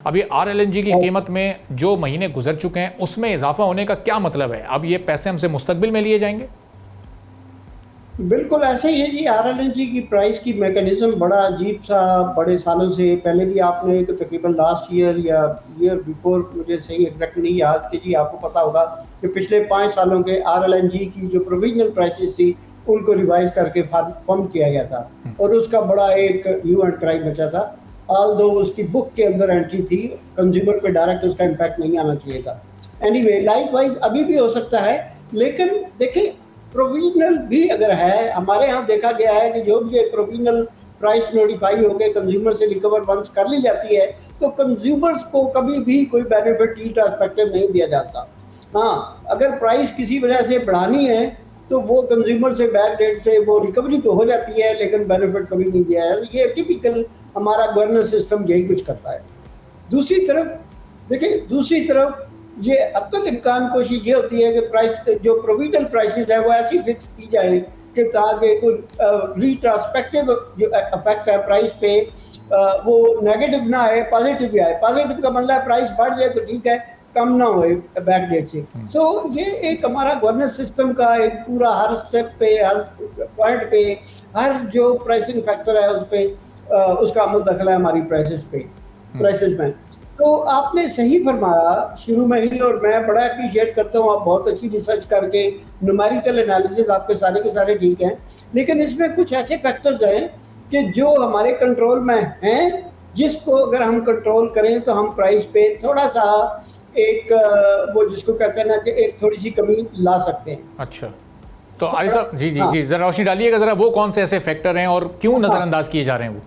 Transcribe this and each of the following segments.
अभी RLNG की कीमत में जो महीने गुजर चुके हैं उसमें इजाफा होने का क्या मतलब है? अब ये पैसे हमसे मुस्तकबिल में लिए जाएंगे? बिल्कुल ऐसे ही है जी। RLNG की प्राइस की मैकेनिज्म बड़ा अजीब सा, बड़े सालों से पहले भी आपने तकरीबन लास्ट ईयर या ईयर बिफोर, मुझे सही एग्जैक्ट नहीं याद, कि जी आपको पता होगा कि पिछले 5 सालों के RLNG की जो प्रोविजनल प्राइसेस थी उनको रिवाइज करके फर्म किया गया था और उसका बड़ा एक ह्यू एंड क्राई बचा था। ऑल दो उसकी बुक के अंदर एंट्री थी, कंज्यूमर पे डायरेक्ट उसका इम्पैक्ट नहीं आना चाहिए था। एनीवे, लाइक वाइज अभी भी हो सकता है, लेकिन देखिए प्रोविजनल भी अगर है, हमारे यहाँ देखा गया है कि जो भी एक प्रोविजनल प्राइस नोटिफाई होकर कंज्यूमर से रिकवर वंस कर ली जाती है तो कंज्यूमर्स को कभी भी कोई बेनिफिट रिट्रोस्पेक्टिव नहीं दिया जाता। हाँ, अगर प्राइस किसी वजह से बढ़ानी है तो वो कंज्यूमर से बैक डेट से वो रिकवरी तो हो जाती है, लेकिन बेनिफिट कभी नहीं दिया है। ये टिपिकल हमारा गवर्नेंस सिस्टम यही कुछ करता है। दूसरी तरफ देखिए, दूसरी तरफ ये अब तक इम्कान कोशिश ये होती है कि प्राइस जो प्रोविजनल प्राइसेस है वो ऐसी फिक्स की जाए कि ताकि कोई रिट्रोस्पेक्टिव जो इफेक्ट है प्राइस पे वो नेगेटिव ना आए, पॉजिटिव भी आए। पॉजिटिव का मतलब है प्राइस बढ़ जाए तो ठीक है, कम ना हो बैक डेट से। तो ये एक हमारा गवर्नेंस सिस्टम का एक पूरा हर स्टेप पे, हर पॉइंट पे, हर जो प्राइसिंग फैक्टर है उस पर उसका अमल दखल है हमारी प्राइसेस में। तो आपने सही फरमाया शुरू में ही, और मैं बड़ा अप्रिशिएट करता हूँ, आप बहुत अच्छी रिसर्च करके न्यूमेरिकल एनालिसिस आपके सारे के सारे ठीक हैं, लेकिन इसमें कुछ ऐसे फैक्टर्स हैं कि जो हमारे कंट्रोल में हैं, जिसको अगर हम कंट्रोल करें तो हम प्राइस पे थोड़ा सा एक वो जिसको कहते हैं ना कि एक थोड़ी सी कमी ला सकते हैं। अच्छा, तो आरिफ साहब जी जी हाँ जी, जरा रोशनी डालिएगा जरा, वो कौन से ऐसे फैक्टर हैं और क्यों हाँ नजरअंदाज किए जा रहे हैं वो?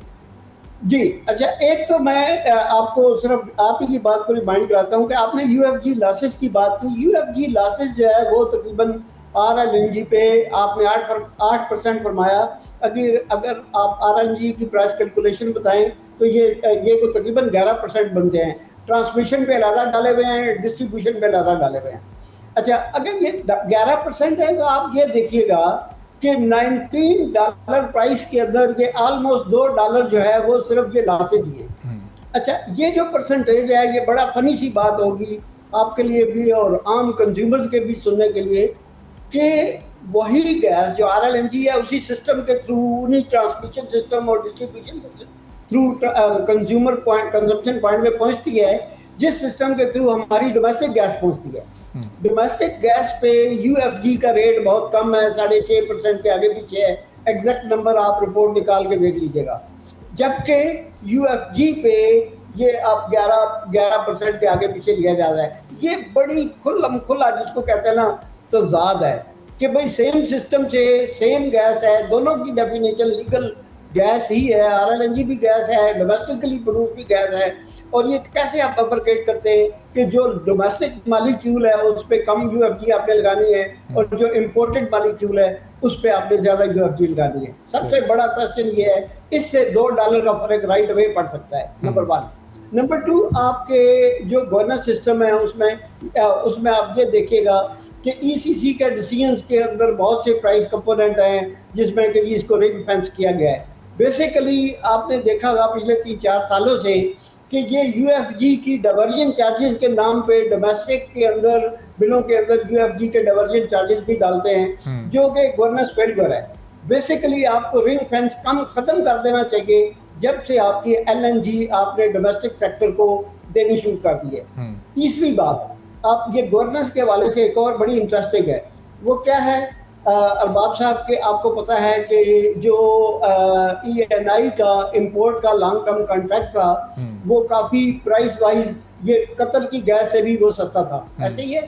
जी। अच्छा, एक तो मैं आपको सिर्फ आप ही की बात को रिमाइंड कराता हूँ कि आपने UFG लॉसेस की बात की। UFG लॉसेस जो है वो तकरीबन RLNG पे आपने 8% फरमाया। अगर आप RLNG की प्राइस कैलकुलेशन बताएं तो ये को तकरीबन 11% बनते हैं। ट्रांसमिशन पे अलग डाले हुए हैं, डिस्ट्रीब्यूशन पे अलग डाले हुए हैं। अच्छा, अगर ये 11% है तो आप ये देखिएगा कि $19 प्राइस के अंदर ये ऑलमोस्ट $2 जो है वो सिर्फ ये लॉसेज ही है। अच्छा, ये जो परसेंटेज है ये बड़ा फनी सी बात होगी आपके लिए भी और आम कंज्यूमर्स के भी सुनने के लिए कि वही गैस जो RLNG है उसी सिस्टम के थ्रू, उन्हीं ट्रांसमिशन सिस्टम और distribution through consumer point, consumption point में पहुंचती है, जिस सिस्टम के थ्रू हमारी डोमेस्टिक गैस पहुंचती है। डोमेस्टिक गैस पे UFG का रेट बहुत कम है, 6.5% के आगे पीछे है। एग्जैक्ट नंबर आप रिपोर्ट निकाल के देख लीजिएगा। जबकि UFG पे ये आप 11% के आगे पीछे लिया जा रहा है। ये बड़ी खुल्लम खुला जिसको कहते हैं ना तो ज़ाद है कि भाई सेम सिस्टम से सेम गैस है, दोनों की डेफिनेशन लीगल गैस ही है। RLNG भी गैस है, डोमेस्टिकली प्रोड्यूस भी गैस है। और ये कैसे आप अप्रिशिएट करते हैं कि जो डोमेस्टिक मालिक्यूल है उस पर कम UFG आपने लगानी है और जो इम्पोर्टेड मालिक्यूल है उस पर आपने ज्यादा UFG लगानी है। सबसे बड़ा क्वेश्चन ये है, इससे $2 का फर्क राइट अवे पड़ सकता है, नंबर 1। नंबर 2, आपके जो गवर्नेंस सिस्टम है उसमें आप ये देखिएगा कि ECC के डिसीजंस के अंदर बहुत से प्राइस कंपोनेंट हैं जिसमें कि इसको रिंग फेंस किया गया है। बेसिकली आपने देखा होगा पिछले 3-4 सालों से कि ये UFG की डाइवर्जन चार्जेस के नाम पे डोमेस्टिक के अंदर बिलों के अंदर UFG के डाइवर्जन चार्जेस भी डालते हैं, जो कि गवर्नेंस फेलियर है। बेसिकली आपको रिंग फेंस कम खत्म कर देना चाहिए जब से आपकी LNG आपने डोमेस्टिक सेक्टर को देनी शुरू कर दी है। तीसरी बात, आप ये गवर्नेंस के हवाले से एक और बड़ी इंटरेस्टिंग है, वो क्या है, अरबाब साहब के आपको पता है कि जो ENI का इंपोर्ट का लॉन्ग टर्म कॉन्ट्रैक्ट था वो काफी प्राइस वाइज ये कतर की गैस से भी वो सस्ता था, ऐसे ही है।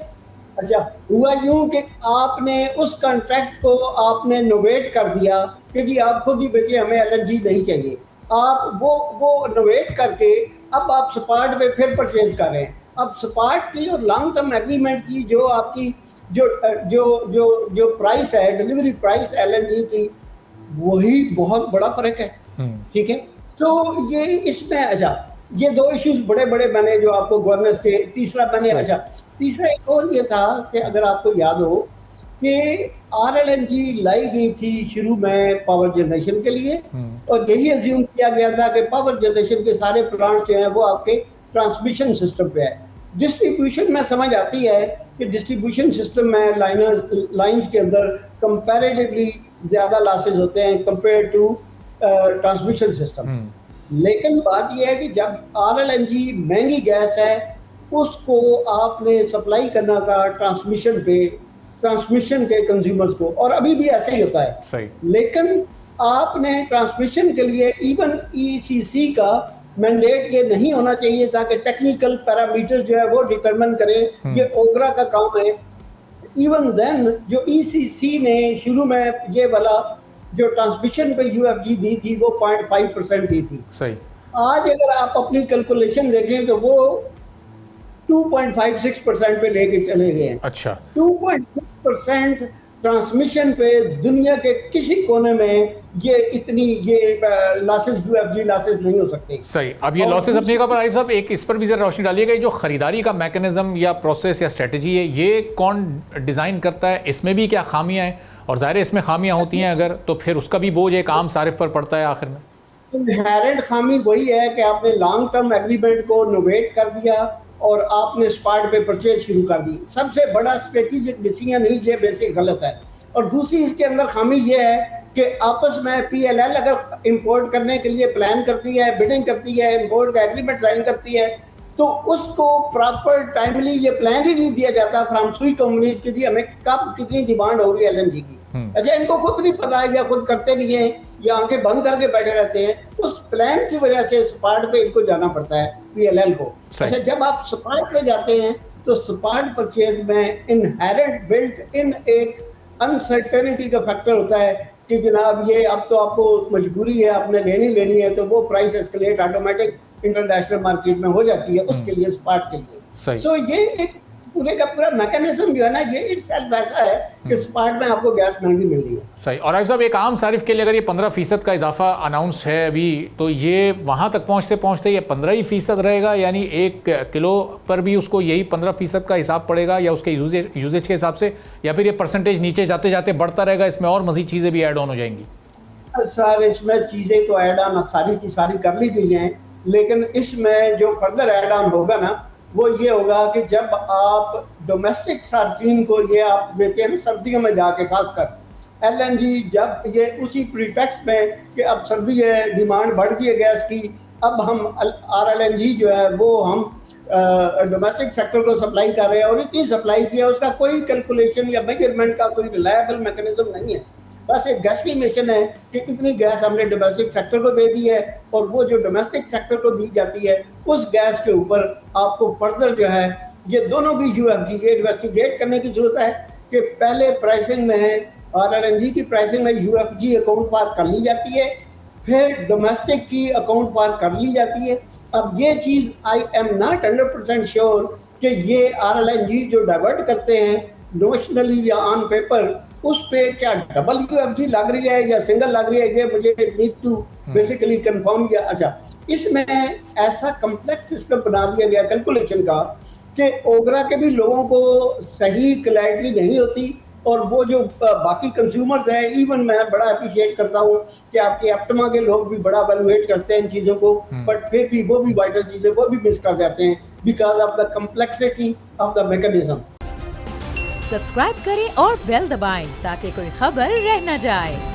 अच्छा, हुआ यूं कि आपने उस कॉन्ट्रैक्ट को आपने नोवेट कर दिया कि जी आप खुद ही बेचे, हमें LNG नहीं चाहिए। आप वो नोवेट करके अब आप स्पॉट पे फिर परचेज कर रहे हैं। अब स्पॉट की और लॉन्ग टर्म एग्रीमेंट की जो आपकी जो जो जो जो प्राइस है, डिलीवरी प्राइस LNG की, वही बहुत बड़ा फर्क है। ठीक है, तो ये इसमें अच्छा ये 2 इश्यूज बड़े बड़े मैंने जो आपको गवर्नेंस के, तीसरा एक और ये था कि अगर आपको याद हो कि RLNG लाई गई थी शुरू में पावर जनरेशन के लिए और यही अज्यूम किया गया था कि पावर जनरेशन के सारे प्लांट जो हैं वो आपके ट्रांसमिशन सिस्टम पे है। डिस्ट्रीब्यूशन में समझ आती है कि डिस्ट्रीब्यूशन सिस्टम में लाइंस के अंदर कंपैरेटिवली ज़्यादा लॉसेज होते हैं कंपेयर टू ट्रांसमिशन सिस्टम। लेकिन बात यह है कि जब RLNG महंगी गैस है, उसको आपने सप्लाई करना था ट्रांसमिशन के कंज्यूमर्स को, और अभी भी ऐसे ही होता है। सही। लेकिन आपने ट्रांसमिशन के लिए इवन ECC का मैंडेट ये नहीं होना चाहिए ताकि टेक्निकल पैरामीटर जो है वो डिटरमिन करे, ये ओगरा का काम है। इवन देन जो ECC ने शुरू में ये वाला जो ट्रांसमिशन पे UFG दी थी वो 0.5% दी थी। सही। आज अगर आप अपनी कैलकुलेशन देखें तो वो 2.56% पे लेके चले गए हैं। अच्छा। 2.6% ट्रांसमिशन पे दुनिया के किसी कोने में ये लॉसेस UFG लॉसेस नहीं हो सकते। सही। अब ये लॉसेस अपनी जगह पर आरिफ साहब, एक इस पर भी जरा रोशनी डालिएगा, जो खरीदारी का मैकेनिज्म या प्रोसेस या स्ट्रेटजी है, ये कौन डिज़ाइन करता है? इसमें भी क्या खामियां हैं? और ज़ाहिर है इसमें खामियां होती हैं अगर, तो फिर उसका भी बोझ एक आम सारिफ पर पड़ता है आखिर में। इनहेरेंट खामी वही है कि आपने लॉन्ग टर्म एग्रीमेंट को नोवेट कर दिया और आपने स्पॉट पे परचेज शुरू कर दी। सबसे बड़ा स्ट्रेटेजिक डिसीजन ही ये बेसिक गलत है। और दूसरी इसके अंदर खामी ये है कि आपस में PLL अगर इंपोर्ट करने के लिए प्लान करती है, बिडिंग करती है, इंपोर्ट का एग्रीमेंट साइन करती है, तो उसको प्रॉपर टाइमली ये प्लान ही नहीं दिया जाता फ्रॉम सुई कंपनीज की जी हमें कब कितनी डिमांड होगी LNG की। अच्छा, इनको खुद नहीं पता है या खुद करते नहीं है या आंखें बंद करके बैठे रहते हैं। उस प्लान की वजह से स्पॉट पे इनको जाना पड़ता है PLL को। अच्छा, जब आप स्पॉट पे जाते हैं तो स्पॉट परचेज में इनहेरेंट बिल्ट इन एक अनसर्टेनिटी का फैक्टर होता है कि जनाब ये अब तो आपको मजबूरी है, आपने लेनी है, तो वो price escalate automatic international market में हो जाती है उसके लिए, स्पॉट के लिए। सो ये एक पूरे का पूरा मैकेनिज्म जो है ना, ये इटसेल्फ ऐसा है कि स्पॉट में आपको गैस महंगी मिल रही है। सही। और आरिफ साहब, एक आम सारिफ के लिए अगर ये 15% का इजाफा अनाउंस है अभी, तो ये वहाँ तक पहुँचते पहुँचते ये 15% रहेगा, यानी 1 किलो पर भी उसको यही 15% का हिसाब पड़ेगा, या उसके यूजेज के हिसाब से, या फिर ये परसेंटेज नीचे जाते जाते बढ़ता रहेगा, इसमें और मजीद चीज़ें भी ऐड ऑन हो जाएंगी? सर, इसमें चीज़ें तो ऐड ऑन सारी की सारी कर ली गई हैं, लेकिन इसमें जो फर्दर ऐड ऑन होगा ना, वो ये होगा कि जब आप डोमेस्टिक सार्फिन को ये आप देते हैं सर्दियों में जाके, खासकर LNG, जब ये उसी प्रीटेक्स्ट में कि अब सर्दी है, डिमांड बढ़ गई है गैस की, अब हम RLNG जो है वो हम डोमेस्टिक सेक्टर को सप्लाई कर रहे हैं, और इतनी सप्लाई की है उसका कोई कैलकुलेशन या मेजरमेंट का कोई रिलायबल मैकेनिज्म नहीं है। बस एक गैस्टिमेशन है कि इतनी गैस हमने डोमेस्टिक सेक्टर को दे दी है, और वो जो डोमेस्टिक सेक्टर को दी जाती है उस गैस के ऊपर आपको फर्दर जो है ये दोनों की UFG ये इन्वेस्टिगेट करने की जरूरत है कि पहले प्राइसिंग में है RLNG की प्राइसिंग में UFG अकाउंट पार कर ली जाती है, फिर डोमेस्टिक की अकाउंट पार कर ली जाती है। अब ये चीज़ आई एम नॉट 100% श्योर कि ये RLNG जो डाइवर्ट करते हैं नोशनली या ऑन पेपर, उस पे क्या डबल UFG लग रही है या सिंगल लग रही है, ये मुझे नीड टू बेसिकली कंफर्म किया। अच्छा, इसमें ऐसा कम्प्लेक्स सिस्टम बना दिया गया कैलकुलेशन का कि ओगरा के भी लोगों को सही क्लैरिटी नहीं होती, और वो जो बाकी कंज्यूमर्स हैं, इवन मैं बड़ा अप्रिशिएट करता हूँ कि आपके एप्टमा के लोग भी बड़ा वैल्यूएट करते हैं इन चीज़ों को, बट फिर भी वो भी वाइटल चीज़ें वो भी मिस कर जाते हैं because of the complexity of the mechanism. Subscribe करें और बेल दबाएं ताकि कोई खबर रह न जाए।